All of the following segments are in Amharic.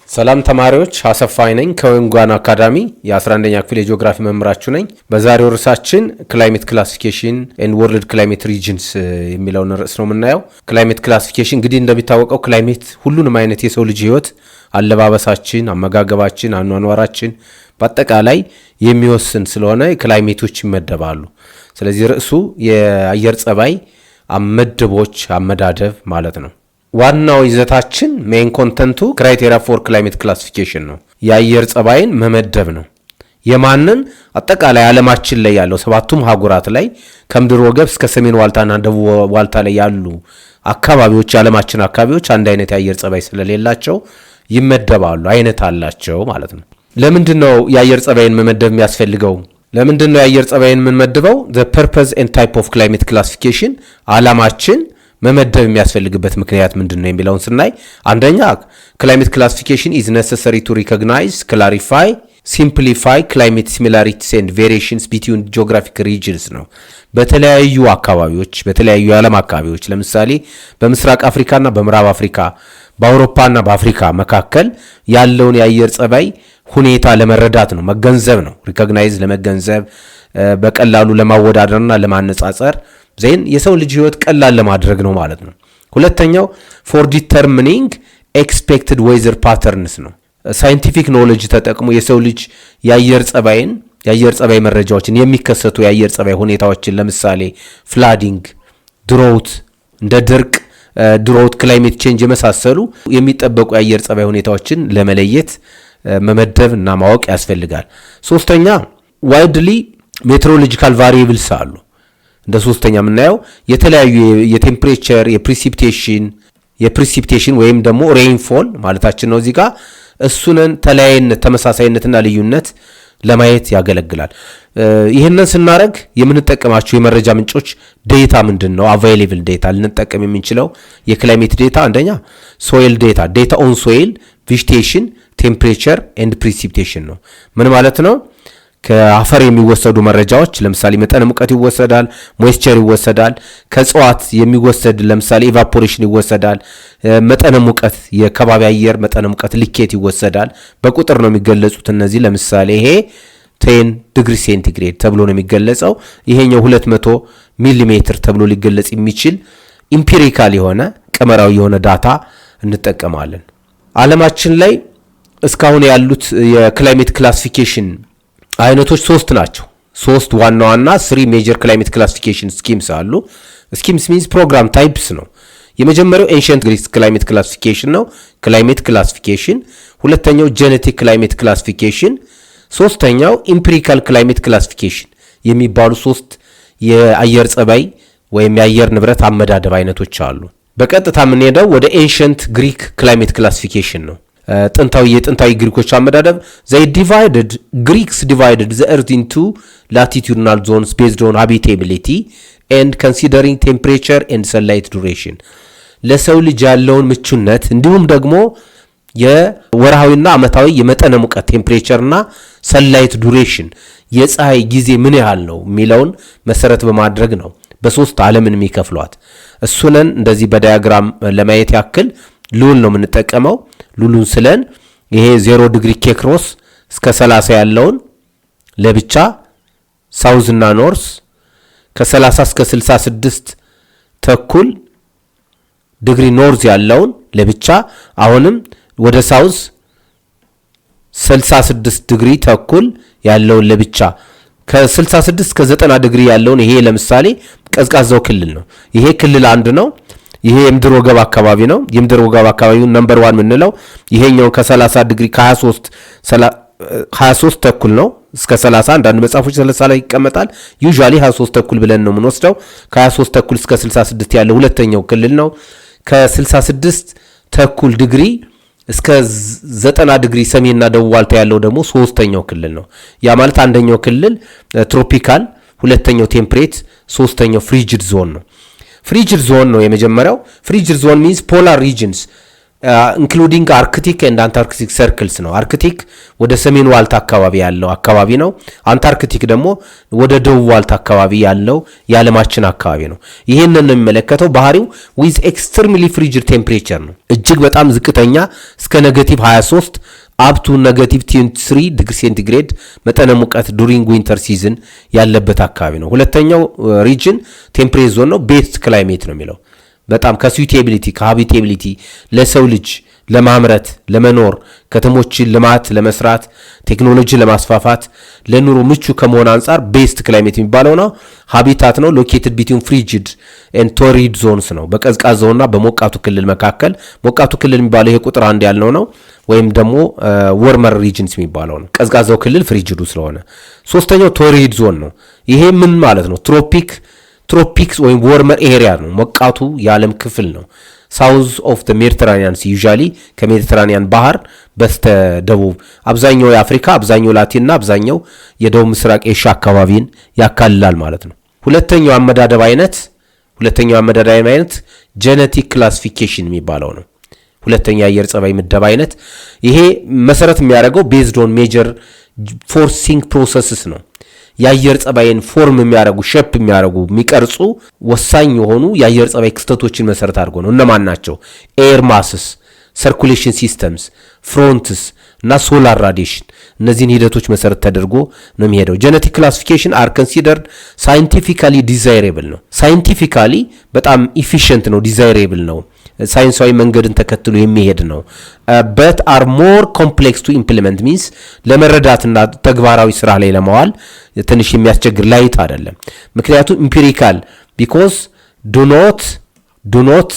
ሰላም ተማሪዎች አሰፋይ ነኝ ከወንጓን አካዳሚ የ11ኛ ክፍል የጂኦግራፊ መምህራችሁ ነኝ። በዛሬው ርዕሳችን ክላይሜት ክላሲፊኬሽን ኤንድ ወርልድ ክላይሜት ሪጅንስ የሚለውን ርዕስ ነው የምናየው። ክላይሜት ክላሲፊኬሽን እንግዲህ እንደሚታወቀው ክላይሜት ሁሉንም አይነት የሰው ልጅ ህይወት፣ አለባበሳችን፣ አመጋገባችን፣ አኗኗራችን በአጠቃላይ የሚወስን ስለሆነ ክላይሜቶች ይመደባሉ። ስለዚህ ርዕሱ የአየር ጸባይ አመደቦች አመዳደብ ማለት ነው። ዋናው ይዘታችን ሜን ኮንተንቱ ክራይቴሪያ ፎር ክላይሜት ክላሲፊኬሽን ነው። የአየር ጸባይን መመደብ ነው። የማንን አጠቃላይ ዓለማችን ላይ ያለው ሰባቱም ሀገራት ላይ ከምድር ወገብ እስከ ሰሜን ዋልታና ደቡብ ዋልታ ላይ ያሉ አካባቢዎች የዓለማችን አካባቢዎች አንድ አይነት የአየር ጸባይ ስለሌላቸው ይመደባሉ። አይነት አላቸው ማለት ነው። ለምንድነው የአየር ጸባይን መመደብ የሚያስፈልገው? ለምንድነው የአየር ጸባይን የምንመድበው? the purpose and type of climate classification ዓላማችን መመደብ የሚያስፈልግበት ምክንያት ምንድነው የሚለውን ስናይ አንደኛ ክላይሜት ክላሲፊኬሽን is necessary to recognize, clarify, simplify climate similarities and variations between geographic regions ነው። በተለያዩ አካባቢዎች በተለያዩ የዓለም አካባቢዎች ለምሳሌ በምስራቅ አፍሪካና በምዕራብ አፍሪካ በአውሮፓና በአፍሪካ መካከል ያለውን የአየር ጸባይ ሁኔታ ለመረዳት ነው፣ መገንዘብ ነው። ሪኮግናይዝ ለመገንዘብ በቀላሉ ለማወዳደርና ለማነጻጸር ዜን የሰው ልጅ ህይወት ቀላል ለማድረግ ነው ማለት ነው። ሁለተኛው ፎር ዲተርሚኒንግ ኤክስፔክትድ ዌዘር ፓተርንስ ነው። ሳይንቲፊክ ኖሌጅ ተጠቅሞ የሰው ልጅ የአየር ጸባይ መረጃዎችን የሚከሰቱ የአየር ጸባይ ሁኔታዎችን ለምሳሌ ፍላዲንግ፣ ድሮውት እንደ ድርቅ፣ ድሮውት፣ ክላይሜት ቼንጅ የመሳሰሉ የሚጠበቁ የአየር ጸባይ ሁኔታዎችን ለመለየት መመደብ እና ማወቅ ያስፈልጋል። ሶስተኛ ዋይድሊ ሜትሮሎጂካል ቫሪየብልስ አሉ። እንደ ሶስተኛ የምናየው የተለያዩ የቴምፕሬቸር የፕሪሲፒቴሽን ወይም ደግሞ ሬይንፎል ማለታችን ነው። እዚህ ጋር እሱንን ተለያይነት፣ ተመሳሳይነትና ልዩነት ለማየት ያገለግላል። ይህንን ስናደርግ የምንጠቀማቸው የመረጃ ምንጮች ዴታ ምንድነው? አቫይሌብል ዴታ ልንጠቀም የምንችለው የክላይሜት ዴታ አንደኛ ሶይል ዴታ ኦን ሶይል ቬጂቴሽን ቴምፕሬቸር ኤንድ ፕሪሲፒቴሽን ነው። ምን ማለት ነው? ከአፈር የሚወሰዱ መረጃዎች ለምሳሌ መጠነ ሙቀት ይወሰዳል፣ ሞይስቸር ይወሰዳል። ከእጽዋት የሚወሰድ ለምሳሌ ኢቫፖሬሽን ይወሰዳል። መጠነ ሙቀት፣ የከባቢ አየር መጠነ ሙቀት ልኬት ይወሰዳል። በቁጥር ነው የሚገለጹት እነዚህ። ለምሳሌ ይሄ 10 ዲግሪ ሴንቲግሬድ ተብሎ ነው የሚገለጸው። ይሄኛው 200 ሚሊሜትር ተብሎ ሊገለጽ የሚችል ኢምፒሪካል የሆነ ቀመራዊ የሆነ ዳታ እንጠቀማለን። ዓለማችን ላይ እስካሁን ያሉት የክላይሜት ክላሲፊኬሽን አይነቶች 3 ናቸው። 3 ዋና 3 ሜጀር ክላይሜት ክላሲፊኬሽን ስኪምስ አሉ። ስኪምስ ሚንስ ፕሮግራም ታይፕስ ነው። የመጀመሪያው ኤንሸንት ግሪክ ክላይሜት ክላሲፊኬሽን ነው፣ ክላይሜት ክላሲፊኬሽን። ሁለተኛው ጄኔቲክ ክላይሜት ክላሲፊኬሽን፣ ሶስተኛው ኢምፒሪካል ክላይሜት ክላሲፊኬሽን የሚባሉ 3 የአየር ጸባይ ወይም የአየር ንብረት አመዳደብ አይነቶች አሉ። በቀጥታ የምንሄደው ወደ ኤንሸንት ግሪክ ክላይሜት ክላሲፊኬሽን ነው። የጥንታዊ ግሪኮች አመዳደብ Greeks divided the earth into latitudinal zones based on habitability and considering temperature and sunlight duration ለሰው ልጅ ያለውን ምቹነት እንዲሁም ደግሞ የወርሃዊና ዓመታዊ የመጠነ ሙቀት ቴምፕሬቸርና ሰንላይት ዱሬሽን የፀሐይ ጊዜ ምን ያህል ነው የሚለውን መሰረት በማድረግ ነው በ3 ዓለምን የሚከፍሏት። እሱንን እንደዚህ በዳያግራም ለማየት ያክል ሉል ነው የምንጠቀመው። ሉሉን ስለን ይሄ 0 ዲግሪ ኬክሮስ እስከ 30 ያለውን ለብቻ፣ ሳውዝ እና ኖርስ ከ30 እስከ 66 ተኩል ዲግሪ ኖርዝ ያለውን ለብቻ፣ አሁንም ወደ ሳውዝ 66 ዲግሪ ተኩል ያለውን ለብቻ፣ ከ66 እስከ 90 ዲግሪ ያለውን ይሄ ለምሳሌ ቀዝቃዛው ክልል ነው። ይሄ ክልል 1 ነው። ይሄ የምድር ወገብ አካባቢ ነው። የምድር ወገብ አካባቢውን ነምበር 1 የምንለው ይሄኛው ከ30 ዲግሪ ከ23 ተኩል ነው እስከ 30። አንዳንድ መጽሐፎች 30 ላይ ይቀመጣል። ዩዥዋሊ 23 ተኩል ብለን ነው የምንወስደው። ከ23 ተኩል እስከ 66 ያለው ሁለተኛው ክልል ነው። ከ66 ተኩል ዲግሪ እስከ 90 ዲግሪ ሰሜንና ደቡብ ዋልታ ያለው ደግሞ ሶስተኛው ክልል ነው። ያ ማለት አንደኛው ክልል ትሮፒካል፣ ሁለተኛው ቴምፕሬት፣ ሶስተኛው ፍሪጅድ ዞን ነው። ፍሪጅድ ዞን ነው የመጀመሪያው። ፍሪጅድ ዞን ሚንስ ፖላር ሪጅንስ ኢንክሉዲንግ አርክቲክ ኤንድ አንታርክቲክ ሰርክልስ ነው። አርክቲክ ወደ ሰሜን ዋልታ አካባቢ ያለው አካባቢ ነው። አንታርክቲክ ደግሞ ወደ ደቡብ ዋልታ አካባቢ ያለው የዓለማችን አካባቢ ነው። ይህንን ነው የሚመለከተው። ባህሪው ዊዝ ኤክስትሪምሊ ፍሪጅድ ቴምፕሬቸር ነው። እጅግ በጣም ዝቅተኛ እስከ -23 አፕቱ -23 ዲግሪ ሴንቲግሬድ መጠነ ሙቀት ዱሪንግ ዊንተር ሲዝን ያለበት አካባቢ ነው። ሁለተኛው ሪጅን ቴምፕሬት ዞን ነው። ቤስት ክላይሜት ነው የሚለው በጣም ከሱቴቢሊቲ ከሃቢቴቢሊቲ ለሰው ልጅ ለማምረት ለመኖር ከተሞችን ልማት ለመስራት ቴክኖሎጂ ለማስፋፋት ለኑሮ ምቹ ከመሆን አንጻር ቤስት ክላይሜት የሚባለው ነው። ሃቢታት ነው። ሎኬትድ ቢትዊን ፍሪጅድ ኤንድ ቶሪድ ዞንስ ነው። በቀዝቃዛውና በሞቃቱ ክልል መካከል ሞቃቱ ክልል የሚባለው ይሄ ቁጥር 1 ያልነው ነው። ወይም ደግሞ ወርመር ሪጅንስ የሚባለው ነው። ቀዝቃዛው ክልል ፍሪጅዱ ስለሆነ። ሶስተኛው ቶሪድ ዞን ነው። ይሄ ምን ማለት ነው? ትሮፒክስ ወይም ወርመር ኤሪያ ነው። ሞቃቱ የዓለም ክፍል ነው። ሳውዝ ኦፍ ዘ ሜዲተራኒያን ሲ ዩዥዋሊ ከሜዲተራኒያን ባህር በስተ ደቡብ አብዛኛው የአፍሪካ አብዛኛው ላቲንና አብዛኛው የደቡብ ምስራቅ ኤሽያ አካባቢን ያካልላል ማለት ነው። ሁለተኛው አመዳደብ አይነት ጄኔቲክ ክላሲፊኬሽን የሚባለው ነው። ሁለተኛ የአየር ጸባይ ምደባ አይነት ይሄ መሰረት የሚያደርገው ቤዝድ ኦን ሜጀር ፎርሲንግ ፕሮሰስስ ነው። የአየር ጸባይን ፎርም የሚያደርጉ ሼፕ የሚያደርጉ የሚቀርጹ ወሳኝ የሆኑ የአየር ጸባይ ክስተቶችን መሰረት አድርጎ ነው። እነማን ናቸው? ኤር ማስስ፣ ሰርኩሌሽን ሲስተምስ፣ ፍሮንትስ እና ሶላር ራዲሽን እነዚህን ሂደቶች መሰረት ተደርጎ ነው የሚሄደው። ጄኔቲክ ክላሲፊኬሽን አር ኮንሲደርድ ሳይንቲፊካሊ ዲዛይሬብል ነው። ሳይንቲፊካሊ በጣም ኢፊሽንት ነው፣ ዲዛይሬብል ነው፣ ሳይንሳዊ መንገድን ተከትሎ የሚሄድ ነው። በት አር ሞር ኮምፕሌክስ ቱ ኢምፕሊመንት ሚንስ ለመረዳትና ተግባራዊ ስራ ላይ ለማዋል ትንሽ የሚያስቸግር ላይት አይደለም። ምክንያቱም ኢምፒሪካል ቢኮዝ ዱ ኖት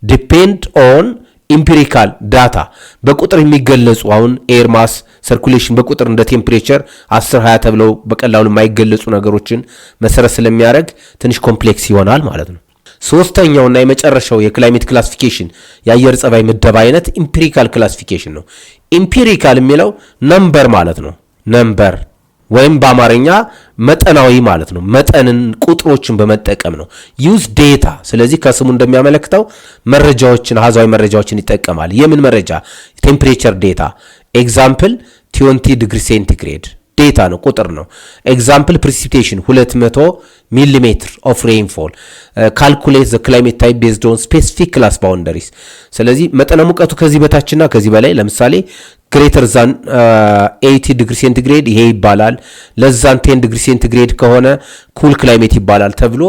ዲፔንድ ኦን ኢምፒሪካል ዳታ በቁጥር የሚገለጹ አሁን ኤር ማስ ሰርኩሌሽን በቁጥር እንደ ቴምፕሬቸር 10 20 ተብለው በቀላሉ የማይገለጹ ነገሮችን መሰረት ስለሚያደርግ ትንሽ ኮምፕሌክስ ይሆናል ማለት ነው። ሶስተኛውና የመጨረሻው የክላይሜት ክላሲፊኬሽን የአየር ጸባይ ምደባ አይነት ኢምፒሪካል ክላሲፊኬሽን ነው። ኢምፒሪካል የሚለው ነምበር ማለት ነው። ነምበር ወይም በአማርኛ መጠናዊ ማለት ነው። መጠንን ቁጥሮችን በመጠቀም ነው። ዩዝ ዴታ። ስለዚህ ከስሙ እንደሚያመለክተው መረጃዎችን አሃዛዊ መረጃዎችን ይጠቀማል። የምን መረጃ? ቴምፕሬቸር ዴታ። ኤግዛምፕል 20 ዲግሪ ሴንቲግሬድ ዴታ ነው፣ ቁጥር ነው። ኤግዛምፕል ፕሪሲፒቴሽን 200 ሚሊሜትር ኦፍ ሬንፎል። ካልኩሌት ዘ ክላይሜት ታይፕ ቤዝድ ኦን ስፔሲፊክ ክላስ ባውንደሪስ። ስለዚህ መጠነ ሙቀቱ ከዚህ በታችና ከዚህ በላይ ለምሳሌ ግሬተር ዛን 80 ዲግሪ ሴንቲግሬድ ይሄ ይባላል። ለዛን 10 ዲግሪ ሴንቲግሬድ ከሆነ ኩል ክላይሜት ይባላል ተብሎ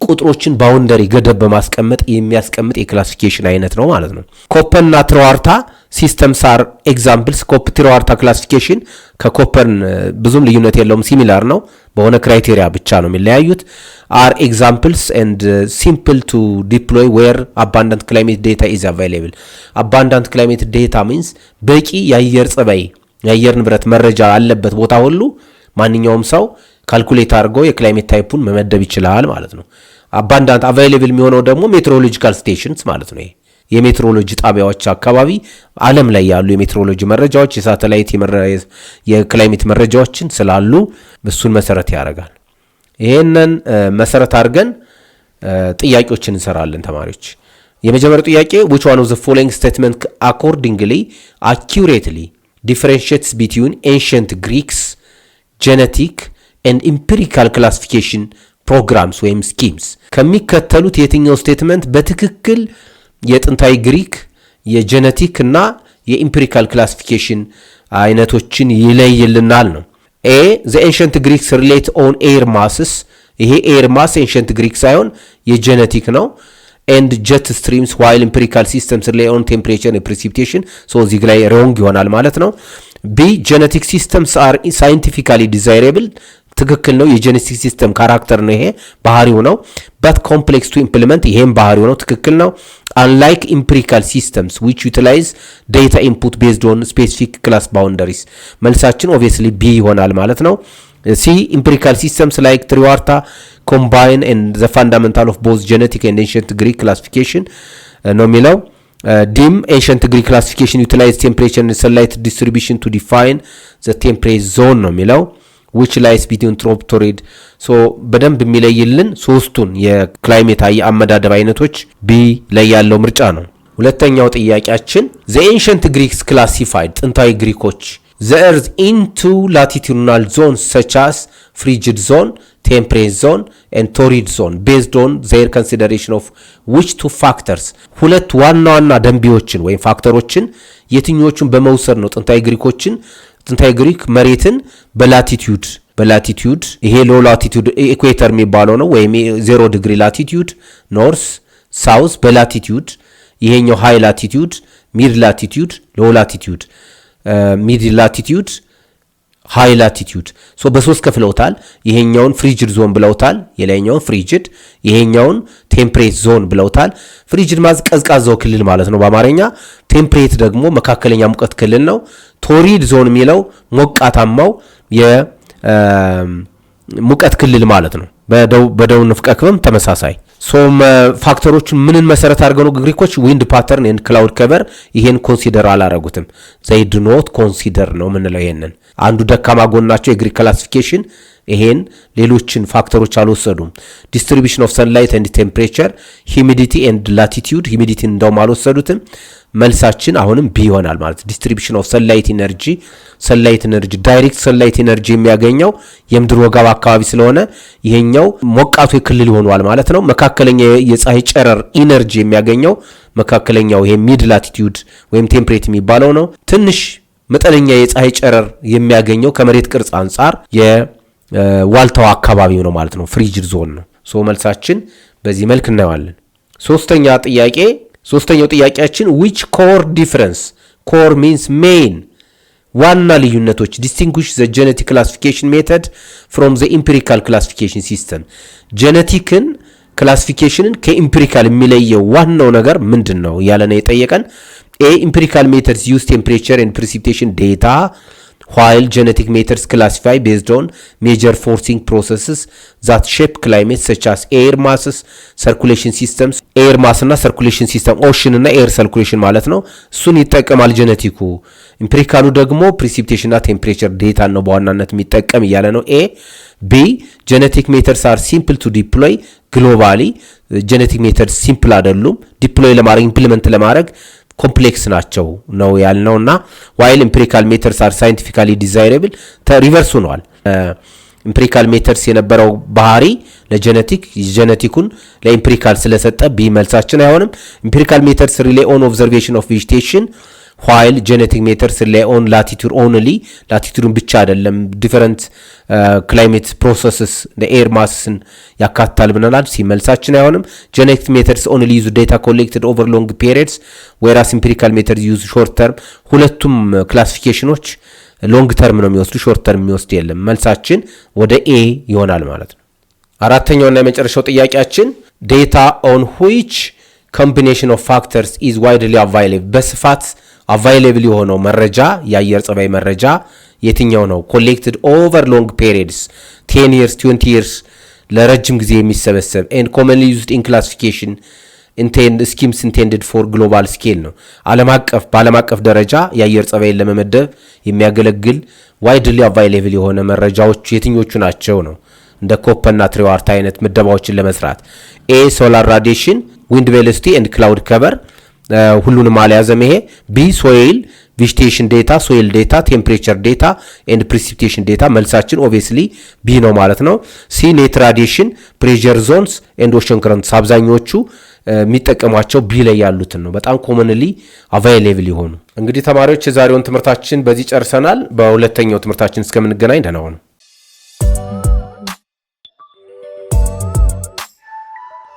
ቁጥሮችን ባውንደሪ ገደብ በማስቀመጥ የሚያስቀምጥ የክላሲፊኬሽን አይነት ነው ማለት ነው። ኮፐርና ትሮዋርታ ሲስተምስ አር ኤግዛምፕልስ። ትሮዋርታ ክላሲፊኬሽን ከኮፐርን ብዙም ልዩነት የለውም፣ ሲሚላር ነው። በሆነ ክራይቴሪያ ብቻ ነው የሚለያዩት። አር ኤግዛምፕልስ ኤንድ ሲምፕል ቱ ዲፕሎይ ዌር አባንዳንት ክላይሜት ዴታ ኢዝ አቫይሌብል። አባንዳንት ክላይሜት ዴታ ሚንስ በቂ የአየር ጸባይ የአየር ንብረት መረጃ አለበት ቦታ ሁሉ ማንኛውም ሰው ካልኩሌት አድርጎ የክላይሜት ታይፑን መመደብ ይችላል ማለት ነው። አባንዳንት አቫይሌብል የሚሆነው ደግሞ ሜትሮሎጂካል ስቴሽንስ ማለት ነው። የሜትሮሎጂ ጣቢያዎች አካባቢ ዓለም ላይ ያሉ የሜትሮሎጂ መረጃዎች የሳተላይት የክላይሜት መረጃዎችን ስላሉ እሱን መሰረት ያደርጋል። ይሄንን መሰረት አድርገን ጥያቄዎችን እንሰራለን ተማሪዎች። የመጀመሪያው ጥያቄ which one of the following statement accordingly accurately differentiates between ancient Greeks genetic and empirical classification programs ወይም schemes? ከሚከተሉት የትኛው ስቴትመንት በትክክል የጥንታዊ ግሪክ የጄኔቲክ እና የኢምፒሪካል ክላሲፊኬሽን አይነቶችን ይለይልናል ነው። ኤ the ancient Greeks relate on air masses። ይሄ ኤር ማስ ኤንሸንት ግሪክ ሳይሆን የጄኔቲክ ነው። and jet streams while empirical systems rely on temperature and precipitation። so እዚህ ላይ ሮንግ ይሆናል ማለት ነው። ቢ genetic systems are scientifically desirable። ትክክል ነው። የጄኔቲክ ሲስተም ካራክተር ነው፣ ይሄ ባህሪው ነው። but complex to implement ይሄም ባህሪው ነው፣ ትክክል ነው። unlike empirical systems which utilize data input based on specific class boundaries። መልሳችን obviously ቢ ይሆናል ማለት ነው። ሲ empirical systems like Triwarta combine and the fundamental of both genetic and ancient Greek classification ነው የሚለው። ዲም ancient Greek classification utilize temperature and sunlight distribution to define the temperate zone ነው የሚለው which lies between trop torrid። so በደንብ የሚለይልን ሶስቱን የክላይሜት አመዳደብ አይነቶች ቢ ላይ ያለው ምርጫ ነው። ሁለተኛው ጥያቄያችን the ancient Greeks classified ጥንታዊ ግሪኮች the earth into latitudinal zones such as frigid zone, temperate zone and torrid zone based on their consideration of which two factors ሁለት ዋና ዋና ደንቢዎችን ወይም ፋክተሮችን የትኞቹን በመውሰድ ነው ጥንታዊ ግሪክ መሬትን በላቲቲዩድ ይሄ ሎ ላቲቲዩድ ኢኩዌተር የሚባለው ነው ወይም 0 ዲግሪ ላቲቲዩድ ኖርስ ሳውዝ በላቲቲዩድ ይሄኛው ሃይ ላቲቲዩድ ሚድ ላቲቲዩድ ሎ ላቲቲዩድ ሚድ ላቲቲዩድ ሃይ ላቲቲዩድ ሶ በሶስት ከፍለውታል ይሄኛውን ፍሪጅድ ዞን ብለውታል የላይኛውን ፍሪጅድ ይሄኛውን ቴምፕሬት ዞን ብለውታል ፍሪጅድ ማለት ቀዝቃዛው ክልል ማለት ነው በአማርኛ ቴምፕሬት ደግሞ መካከለኛ ሙቀት ክልል ነው ቶሪድ ዞን የሚለው ሞቃታማው የሙቀት ክልል ማለት ነው በደቡብ ንፍቀ ክበብ ተመሳሳይ ሶም ፋክተሮቹን ምንን መሰረት አድርገው ነው ግሪኮች ዊንድ ፓተርን ኤንድ ክላውድ ከቨር ይሄን ኮንሲደር አላረጉትም they do not consider ነው ምንለው ይሄንን አንዱ ደካማ ጎናቸው የግሪክ ክላሲፊኬሽን ይሄን ሌሎችን ፋክተሮች አልወሰዱም distribution of sunlight and temperature humidity and latitude humidity እንደውም አልወሰዱትም መልሳችን አሁንም ቢ ይሆናል ማለት distribution of sunlight energy direct sunlight energy የሚያገኘው የምድር ወጋብ አካባቢ ስለሆነ ይሄኛው ሞቃቱ ክልል ይሆናል ማለት ነው መካከለኛ የፀሐይ ጨረር ኢነርጂ የሚያገኘው መካከለኛው ይሄ ሚድ ላቲቲዩድ ወይም ቴምፕሬት የሚባለው ነው ትንሽ መጠነኛ የፀሐይ ጨረር የሚያገኘው ከመሬት ቅርጽ አንፃር የዋልታው አካባቢ ነው ማለት ነው ፍሪጅድ ዞን ነው ሶ መልሳችን በዚህ መልክ እናየዋለን ሶስተኛው ጥያቄያችን which core difference core means main ዋና ልዩነቶች distinguish the genetic classification method from the empirical classification system geneticን ክላሲፊኬሽንን ከኢምፒሪካል የሚለየው ዋናው ነገር ምንድነው ያለነ የጠየቀን A empirical methods use temperature and precipitation data while genetic methods classify based on major forcing processes that shape climate such as air masses circulation systems air mass እና circulation system ocean እና air circulation ማለት ነው እሱን ይጠቀማል ጄኔቲኩ ኢምፒሪካሉ ደግሞ precipitation እና temperature data ነው በዋናነት የሚጠቀም ይያለ ነው A B genetic methods are simple to deploy globally genetic methods simple አይደሉም deploy ለማድረግ implement ለማድረግ ኮምፕሌክስ ናቸው ነው ያልነውና while empirical methods are scientifically desirable ሪቨርስ ሆኗል empirical methods የነበረው ባህሪ ለጄኔቲኩን ለኢምፒሪካል ስለሰጠ ቢመልሳችን አይሆንም empirical methods rely on observation of vegetation while genetic methods rely on latitude only latitude ብቻ አይደለም different climate processes the air masses ያካታል ብለናል ሲመልሳችን አይሆንም genetic methods only use data collected over long periods whereas empirical methods use short term ሁለቱም ክላሲፊኬሽኖች ሎንግ ተርም ነው የሚወስዱ ሾርት ተርም የሚወስድ የለም መልሳችን ወደ ኤ ይሆናል ማለት ነው አራተኛውና የመጨረሻው ጥያቄያችን data on which combination of factors is widely available በስፋት available የሆነው መረጃ የአየር ጸባይ መረጃ የትኛው ነው collected over long periods 10 years 20 years ለረጅም ጊዜ የሚሰበሰብ and commonly used in classification schemes intended for global scale ነው በዓለም አቀፍ ደረጃ የአየር ጸባይን ለመመደብ የሚያገለግል widely available የሆነ መረጃዎች የትኞቹ ናቸው ነው እንደ ኮፐንና ትሪዋርት አይነት ምደባዎችን ለመስራት A solar radiation wind velocity and cloud cover ሁሉንም አልያዘም ይሄ B soil vegetation data soil data temperature data and precipitation data መልሳችን obviously B ነው ማለት ነው C net radiation pressure zones and ocean currents አብዛኞቹ የሚጠቀሟቸው B ላይ ያሉትን ነው በጣም commonly available ይሆኑ እንግዲህ ተማሪዎች የዛሬውን ትምህርታችን በዚህ ጨርሰናል በሁለተኛው ትምህርታችን እስከምንገናኝ ደህና ሁኑ